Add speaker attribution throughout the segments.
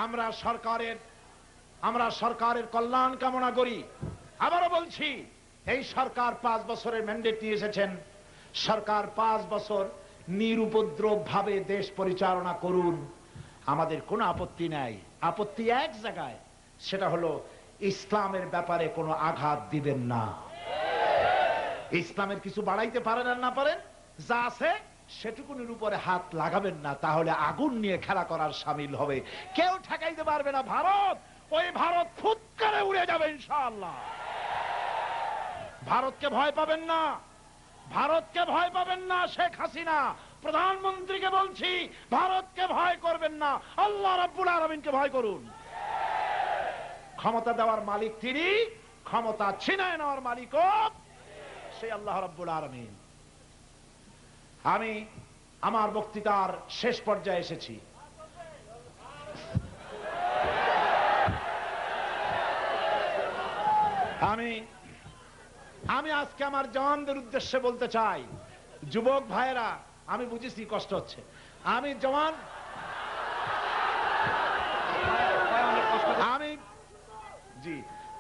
Speaker 1: আমরা সরকারের কল্যাণ কামনা করি। আবারও বলছি, এই সরকার 5 বছরের ম্যান্ডেট নিয়ে এসেছেন। সরকার 5 বছর নিরুপদ্রব ভাবে দেশ পরিচালনা করুন, আমাদের কোনো আপত্তি নাই। আপত্তি এক জায়গায়, সেটা হলো ইসলামের ব্যাপারে কোনো আঘাত দিবেন না। ইসলামের কিছু বাড়াইতে পারেন আর না পারেন, যা আছে সেটুকুনির উপরে হাত লাগাবেন না, তাহলে আগুন নিয়ে খেলা করার শামিল হবে। কেউ ঠেকাইতে পারবে না ভারত। ওই ভারত ফুৎকারে উড়ে যাবে ইনশাআল্লাহ। ভারতকে ভয় পাবেন না, ভারতকে ভয় পাবেন না। শেখ হাসিনা প্রধানমন্ত্রীকে বলছি, ভারতকে ভয় করবেন না, আল্লাহ রাব্বুল আলামিনকে ভয় করুন। ক্ষমতা দেওয়ার মালিক তিনি, ক্ষমতা ছিনায় নেওয়ার মালিকও সেই আল্লাহ রাব্বুল আলামিন। আমি আমার বক্তৃতার শেষ পর্যায়ে এসেছি। আমি আজকে আমার জওয়ানদের উদ্দেশ্যে বলতে চাই, যুবক ভাইয়েরা, আমি বুঝেছি কষ্ট হচ্ছে। আমি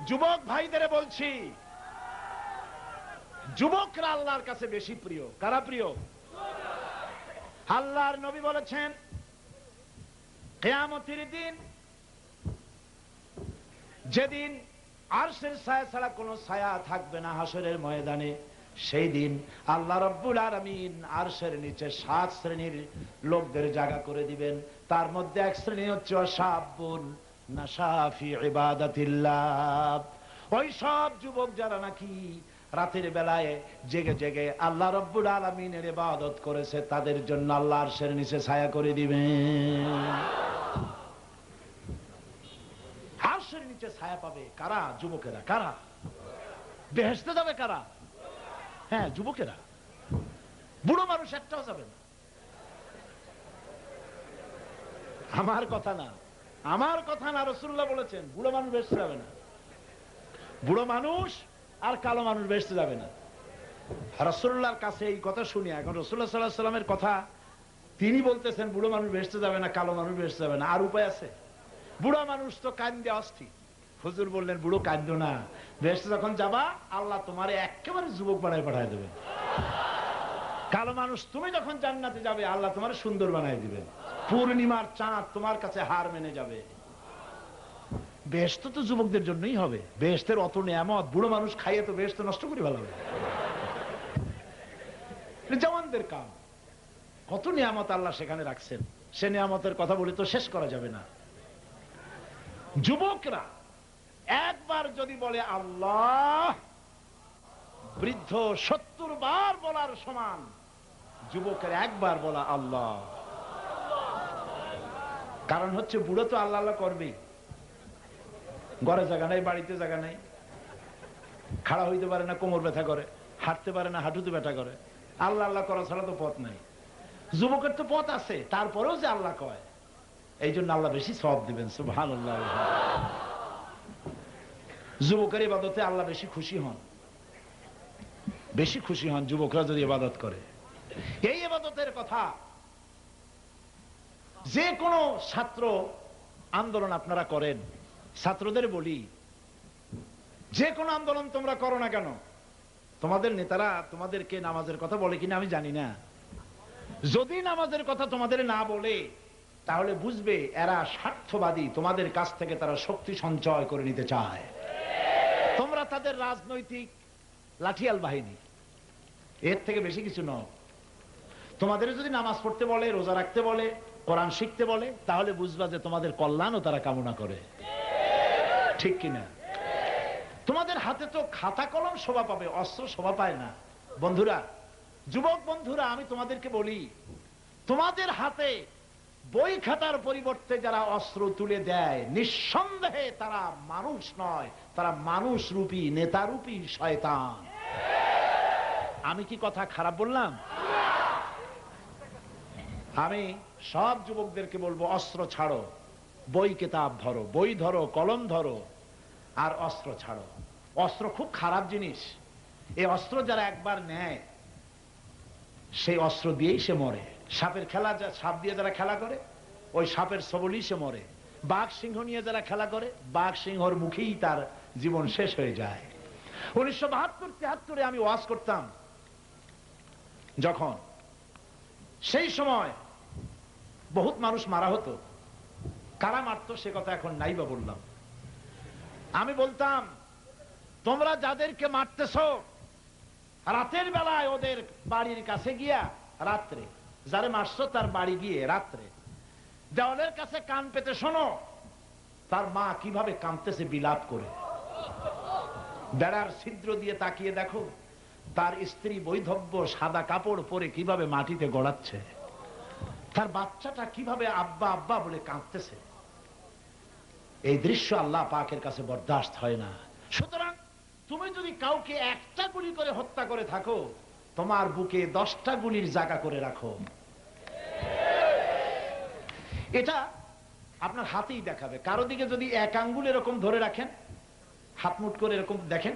Speaker 1: যুবক ভাইদের বলছি, যুবকরা আল্লাহর কাছে বেশি প্রিয়। কারা প্রিয়? আল্লাহর নবী বলেছেন, কিয়ামতের দিন, যেদিন আরশের ছায়া ছাড়া কোনো ছায়া থাকবে না হাসরের ময়দানে, সেই দিন আল্লাহ রাব্বুল আলামিন আরশের নিচে 7 শ্রেণীর লোকদের জায়গা করে দিবেন। তার মধ্যে এক শ্রেণী হচ্ছে শাবুন নাশা ফি ইবাদাতিল্লাহ। ওই সব যুবক যারা নাকি রাতের বেলায় জেগে জেগে আল্লাহ রাব্বুল আলামিনের ইবাদত করেছে, তাদের জন্য আল্লাহ আরশের নিচে ছায়া করে দিবেন। আরশের নিচে ছায়া পাবে কারা? যুবকেরা। কারা? বেহেশতে যাবে কারা? হ্যাঁ, যুবকেরা। বুড়ো মানুষ একটাও যাবে না। আমার কথা না, আমার কথা না, রাসূলুল্লাহ বলেছেন বুড়ো মানুষ বেহেশতে যাবে না। বুড়ো মানুষ আর কালো মানুষ বেহেশতে যাবে না। রাসূলুল্লাহর কাছে এই কথা শুনি, এখন রাসূলুল্লাহ সাল্লাল্লাহু আলাইহি ওয়াসাল্লামের কথা তিনি বলতেছেন বুড়ো মানুষ বেহেশতে যাবে না, কালো মানুষ বেহেশতে যাবে না। আর উপায় আছে? বুড়া মানুষ তো কান্দে অস্থির। হুজুর বললেন, বুড়ো কান্দো না, বেহেশতে যখন যাবা আল্লাহ তোমারে একেবারে যুবক বানায় পাঠায় দেবেন। কালো মানুষ তুমি যখন জান্নাতে যাবে আল্লাহ তোমারে সুন্দর বানায় দিবেন। পূর্ণিমার চাঁদ তোমার কাছে হার মেনে যাবে। বেহেশত তো যুবকদের জন্যই হবে। বেহেশতের অত নিয়ামত, বুড়ো মানুষ খাইয়ে তো বেহেশত নষ্ট করে ফেলাবে। জওয়ানদের কাম, কত নিয়ামত আল্লাহ সেখানে রাখছেন, সে নিয়ামতের কথা বলে তো শেষ করা যাবে না। যুবকরা একবার যদি বলে আল্লাহ, বৃদ্ধ 70 বার বলার সমান। যুবকের একবার বলা আল্লাহ। কারণ হচ্ছে বুড়ো তো আল্লাহ আল্লাহ করবেই। ঘরে জায়গা নাই, বাড়িতে জায়গা নাই, খাড়া হইতে পারে না, কোমর ব্যথা করে, হাঁটতে পারে না, হাঁটুতে ব্যথা করে। আল্লাহ আল্লাহ করা ছাড়া তো পথ নাই। যুবকের তো পথ আছে, তারপরেও যে আল্লাহ কয়, এই জন্য আল্লাহ বেশি সওয়াব দিবেন। সুবহানাল্লাহ। যুবকের ইবাদতে আল্লাহ বেশি খুশি হন, বেশি খুশি হন যুবকরা যদি ইবাদত করে। এই ইবাদতের কথা যে কোনো ছাত্র আন্দোলন আপনারা করেন, ছাত্রদের বলি, যে কোনো আন্দোলন তোমরা করো না কেন, তোমাদের নেতারা তোমাদেরকে নামাজের কথা বলে কিনা আমি জানি না। যদি নামাজের কথা তোমাদের না বলে, তাহলে বুঝবে এরা স্বার্থবাদী, তোমাদের কাছ থেকে তারা শক্তি সঞ্চয় করে নিতে চায়। তোমরা তাদের রাজনৈতিক লাঠিয়াল বাহিনী, এর থেকে বেশি কিছু নয়। তোমাদের যদি নামাজ পড়তে বলে, রোজা রাখতে বলে, কোরআন শিখতে বলে, তাহলে বুঝবা যে তোমাদের কল্যাণও তারা কামনা করে। ঠিক কিনা? তোমাদের হাতে তো খাতা কলম শোভা পাবে, অস্ত্র শোভা পায় না। বন্ধুরা, যুবক বন্ধুরা, আমি তোমাদেরকে বলি, তোমাদের হাতে বই খাতার পরিবর্তে যারা অস্ত্র তুলে দেয়, নিঃসন্দেহে তারা মানুষ নয়, তারা মানুষ রূপী, নেতা রূপী শয়তান। আমি কি কথা খারাপ বললাম? আমি সব যুবকদেরকে বলবো, অস্ত্র ছাড়ো, বই কিতাব ধরো, বই ধরো, কলম ধরো, আর অস্ত্র ছাড়ো। অস্ত্র খুব খারাপ জিনিস। এই অস্ত্র যারা একবার নেয়, সেই অস্ত্র দিয়েই সে মরে। সাপের খেলা, সাপ দিয়ে যারা খেলা করে, ওই সাপের সবলই সে মরে। বাঘ সিংহ নিয়ে যারা খেলা করে, বাঘ সিংহর মুখেই তার জীবন শেষ হয়ে যায়। 1972-73-এ আমি ওয়াজ করতাম যখন, সেই সময় বহুত মানুষ মারা হতো। কারা মারতো সে কথা এখন নাই বা বললাম। আমি বলতাম, তোমরা যাদেরকে মারতেছো রাতের বেলায় ওদের বাড়ির কাছে গিয়া, রাত্রে যারে মারছো তার বাড়ি গিয়ে রাত্রে দেওয়ালের কাছে কান পেতে শোনো তার মা কিভাবে কাঁদতেছে বিলাপ করে। বেড়ার ছিদ্র দিয়ে তাকিয়ে দেখো তার স্ত্রী বৈধব্য সাদা কাপড় পরে কিভাবে মাটিতে গড়াচ্ছে, তার বাচ্চাটা কিভাবে আব্বা আব্বা বলে কাঁদতেছে। এই দৃশ্য আল্লাহ পাকের কাছে বরদাস্ত হয় না। সুতরাং তুমি যদি কাউকে একটা গুলি করে হত্যা করে থাকো, তোমার বুকে 10টা গুলির জায়গা করে রাখো। এটা আপনার হাতেই দেখাবে। কারো দিকে যদি এক আঙ্গুল এরকম ধরে রাখেন, হাত মুট করে এরকম দেখেন,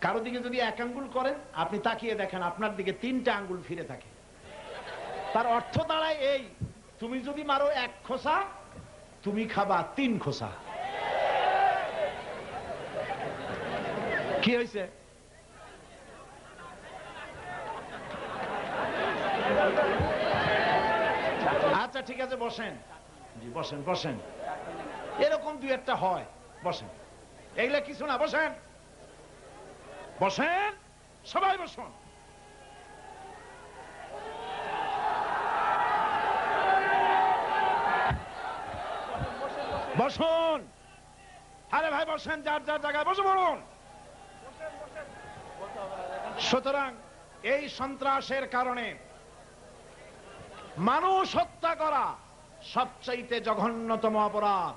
Speaker 1: কারো দিকে যদি এক আঙ্গুল করেন, আপনি তাকিয়ে দেখেন আপনার দিকে 3টা আঙ্গুল ফিরে থাকে। তার অর্থ দাঁড়ায় এই, তুমি যদি মারো 1 খোসা, তুমি খাবা 3 খোসা। কি হয়েছে? আচ্ছা ঠিক আছে, বসেন। জি বসেন বসেন, এরকম 2-1টা হয়, বসেন। এগুলা কিছু না, বসেন বসেন, সবাই বসুন। বসুন, আরে ভাই বসেন, যার যার জায়গায় বসে পড়ুন। সুতরাং এই সন্ত্রাসের কারণে মানুষ হত্যা করা সবচাইতে জঘন্যতম অপরাধ।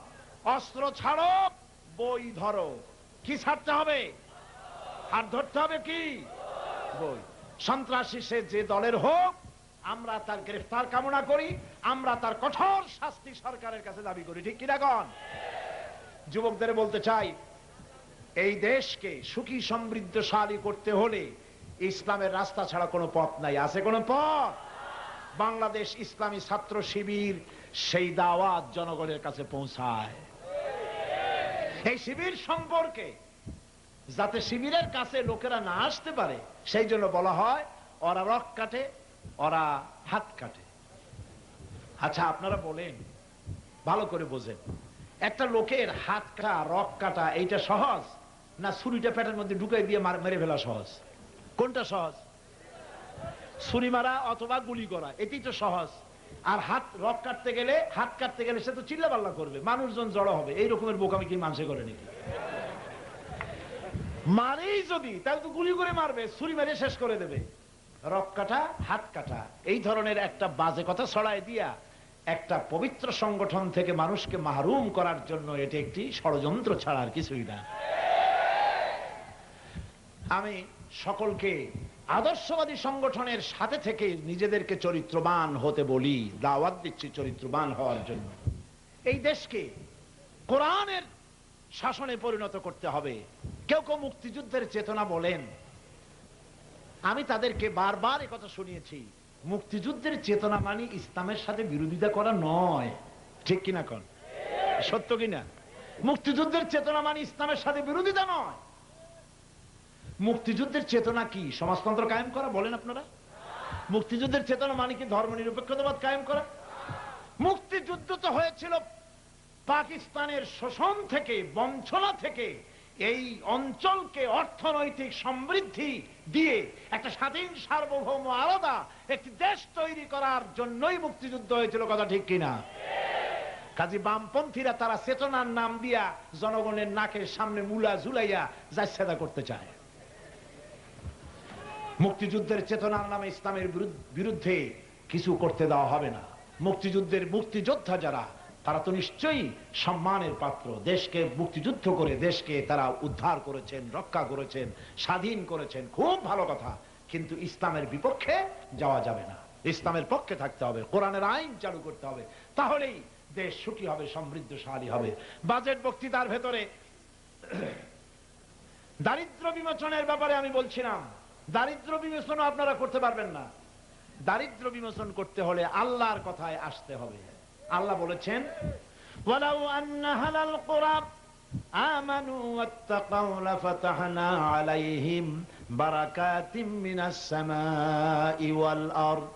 Speaker 1: অস্ত্র ছাড়ো, বই ধরো। কি ছাড়তে হবে? আর ধরতে হবে কি? বই। সন্ত্রাসী সে যে দলের হোক, আমরা তার গ্রেফতার কামনা করি, আমরা তার কঠোর শাস্তি সরকারের কাছে দাবি করি। ঠিক কিনা গণ? যুবকদের বলতে চাই, এই দেশকে সুখী সমৃদ্ধশালী করতে হলে ইসলামের রাস্তা ছাড়া কোনো পথ নাই। আছে কোনো পথ? বাংলাদেশ ইসলামী ছাত্র শিবির সেই দাওয়াত জনগণের কাছে পৌঁছায়। এই শিবির সম্পর্কে যাতে শিবিরের কাছে লোকেরা না আসতে পারে, সেই জন্য বলা হয় ওরা রক কাটে, ওরা হাত কাটে। আচ্ছা আপনারা বলেন, ভালো করে বোঝেন, একটা লোকের হাত কাটা, রক কাটা এইটা সহজ, না ছুরিটা পেটের মধ্যে ঢুকাই দিয়ে মেরে ফেলা সহজ? কোনটা সহজ? ছুরি মারা অথবা গুলি করা, এটাই তো সহজ। আর হাত রক কাটতে গেলে, হাত কাটতে গেলে সে তো চিল্লা পাল্লা করবে, মানুষজন জড়ো হবে। এই রকমের বোকামি কি মানুষে করে নাকি? মারেই যদি, তাহলে তো গুলি করে মারবে, ছুরি মেরে শেষ করে দেবে। রক কাটা, হাত কাটা, এই ধরনের একটা বাজে কথা ছড়ায় দিয়া একটা পবিত্র সংগঠন থেকে মানুষকে মাহরুম করার জন্য এটি একটি ষড়যন্ত্র ছাড়া আর কিছুই না। আমি সকলকে আদর্শবাদী সংগঠনের সাথে থেকে নিজেদেরকে চরিত্রবান হতে বলি, দাওয়াত দিচ্ছি চরিত্রবান হওয়ার জন্য। এই দেশকে কোরআনের শাসনে পরিণত করতে হবে। কেউ কেউ মুক্তিযুদ্ধের চেতনা বলেন, আমি তাদেরকে বারবার একথা শুনিয়েছি, মুক্তিযুদ্ধের চেতনা মানে ইসলামের সাথে বিরোধিতা করা নয়। ঠিক কিনা কোন? সত্য কিনা? মুক্তিযুদ্ধের চেতনা মানে ইসলামের সাথে বিরোধিতা নয়। মুক্তিযুদ্ধের চেতনা কি? সমাজতন্ত্র কায়েম করা? বলেন আপনারা। মুক্তিযুদ্ধের চেতনা মানে কি ধর্মনিরপেক্ষতাবাদ কায়েম করা? মুক্তিযুদ্ধ তো হয়েছিল পাকিস্তানের শোষণ থেকে, বঞ্চনা থেকে এই অঞ্চলকে অর্থনৈতিক সমৃদ্ধি দিয়ে একটা স্বাধীন সার্বভৌম আলাদা একটি দেশ তৈরি করার জন্যই মুক্তিযুদ্ধ হয়েছিল। কথা ঠিক কিনা? কাজী বামপন্থীরা তারা চেতনার নাম দিয়া জনগণের নাকের সামনে মুলা ঝুলাইয়া যাচ্ছেদা করতে চায়। মুক্তিযুদ্ধের চেতনার নামে ইসলামের বিরুদ্ধে কিছু করতে দেওয়া হবে না। মুক্তিযুদ্ধের মুক্তিযোদ্ধা যারা, তারা তো নিশ্চয়ই সম্মানের পাত্র। দেশকে মুক্তিযুদ্ধ করে দেশকে তারা উদ্ধার করেছেন, রক্ষা করেছেন, স্বাধীন করেছেন, খুব ভালো কথা। কিন্তু ইসলামের বিপক্ষে যাওয়া যাবে না, ইসলামের পক্ষে থাকতে হবে, কোরআনের আইন চালু করতে হবে, তাহলেই দেশ সুখী হবে, সমৃদ্ধশালী হবে। বাজেট বক্তৃতার ভেতরে দারিদ্র বিমোচনের ব্যাপারে আমি বলছিলাম, দারিদ্র বিমোচন আপনারা করতে পারবেন না। দারিদ্র বিমোচন করতে হলে আল্লাহর কথায় আসতে হবে। আল্লাহ বলেছেন, ওয়ালাউ আন্না হালাল কুরা আমানু ওয়াত্তাকাউ লাফাতাহনা আলাইহিম বারাকাতিম মিনাস সামাই ওয়াল আরদ।